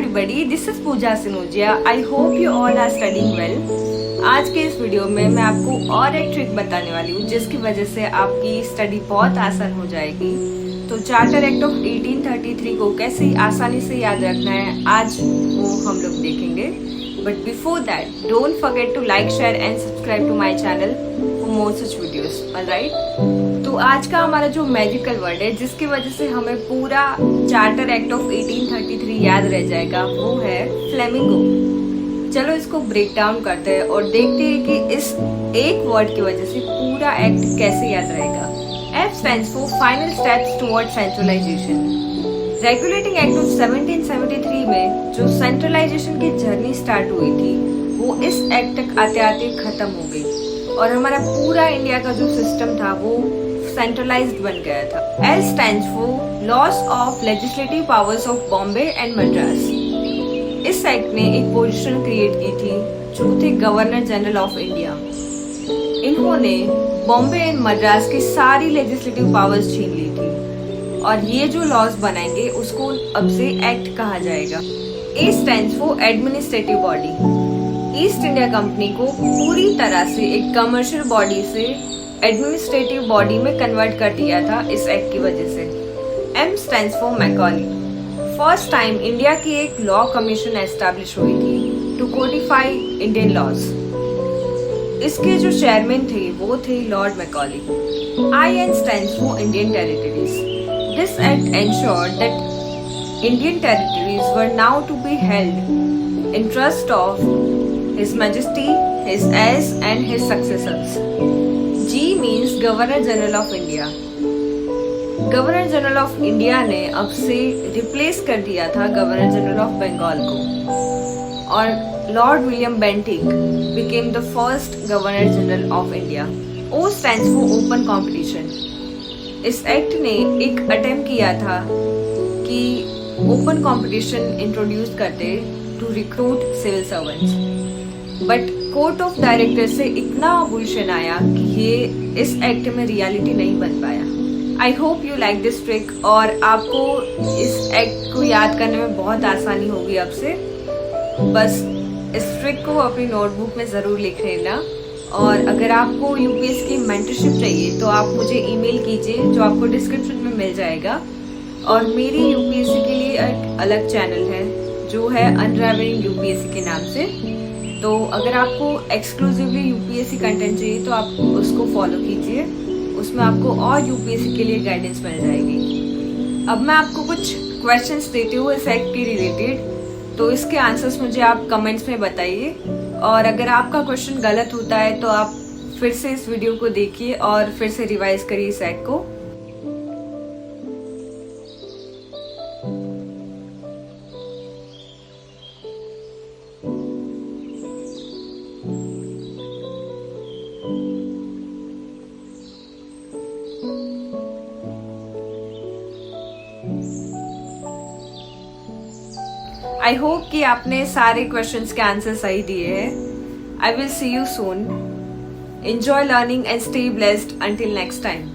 everybody, this is Puja Sinojia. I hope you all are studying well. आज के इस video में मैं आपको और एक ट्रिक बताने वाली हूँ जिसकी वजह से आपकी स्टडी बहुत आसान हो जाएगी. तो चार्टर एक्ट ऑफ 1833 को कैसे आसानी से याद रखना है आज वो हम लोग देखेंगे. But before that don't forget to like, share and subscribe to my channel for more such videos. Alright, तो आज का हमारा जो मैजिकल वर्ड है जिसकी वजह से हमें पूरा चार्टर एक्ट ऑफ 1833 याद रह जाएगा वो है फ्लेमिंगो. चलो इसको ब्रेक डाउन करते हैं और देखते हैं कि इस एक वर्ड की वजह से पूरा एक्ट कैसे याद रहेगा. F stands for Final Steps Towards Centralization. Regulating act of 1773 में जो सेंट्रलाइजेशन की जर्नी स्टार्ट हुई थी वो इस एक्ट तक आते आते खत्म हो गई और हमारा पूरा इंडिया का जो सिस्टम था वो सेंट्रलाइज्ड बन गया था. L stands for Loss of Legislative Powers of Bombay and Madras. इस एक्ट ने एक पोजीशन क्रिएट की थी जो थे गवर्नर जनरल ऑफ इंडिया. इन्होंने बॉम्बे एंड मद्रास की सारी लेजिस्लेटिव पावर्स छीन ली थी और ये जो लॉज बनाएंगे उसको अब से एक्ट कहा जाएगा. A stands for administrative body. East India company को पूरी तरह से एक कमर्शियल बॉडी से एडमिनिस्ट्रेटिव बॉडी में कन्वर्ट कर दिया था इस एक्ट की वजह से. M stands for Macaulay. First time India की एक लॉ कमीशन एस्टैब्लिश हुई थी टू कोडिफाई इंडियन लॉज. इसके जो चेयरमैन थे वो थे Lord मैकॉली. IN stands for Indian Territories. This act ensured that Indian territories were now to be held in trust of His Majesty, His heirs and His successors. G means Governor General of India. Governor general of India ने अब से replace कर दिया था governor general of Bengal को और lord William Bentinck became the first governor general of India. O stands for open competition. इस act ने एक अटेम्प्ट किया था कि ओपन कंपटीशन इंट्रोड्यूस करते to recruit civil servants, but court of director से इतना ऑपोजिशन आया कि ये इस एक्ट में रियलिटी नहीं बन पाया. I hope you like this trick और आपको इस एक्ट को याद करने में बहुत आसानी होगी अब से. बस इस ट्रिक को अपनी नोटबुक में ज़रूर लिख लेना और अगर आपको यूपीएससी की मेंटरशिप चाहिए तो आप मुझे ईमेल कीजिए जो आपको डिस्क्रिप्शन में मिल जाएगा. और मेरी यूपीएससी के लिए एक अलग चैनल है जो है अनरावलिंग यूपीएससी के नाम से. तो अगर आपको एक्सक्लूसिवली यूपीएससी कंटेंट चाहिए तो आप उसको फॉलो कीजिए, उसमें आपको और यूपीएससी के लिए गाइडेंस मिल जाएगी. अब मैं आपको कुछ क्वेश्चंस देती हूँ इस एक्ट के रिलेटेड, तो इसके आंसर्स मुझे आप कमेंट्स में बताइए और अगर आपका क्वेश्चन गलत होता है तो आप फिर से इस वीडियो को देखिए और फिर से रिवाइज करिए इस एक्ट को. आई होप कि आपने सारे क्वेश्चंस के आंसर सही दिए हैं. I will see you soon. Enjoy learning and stay blessed until next time.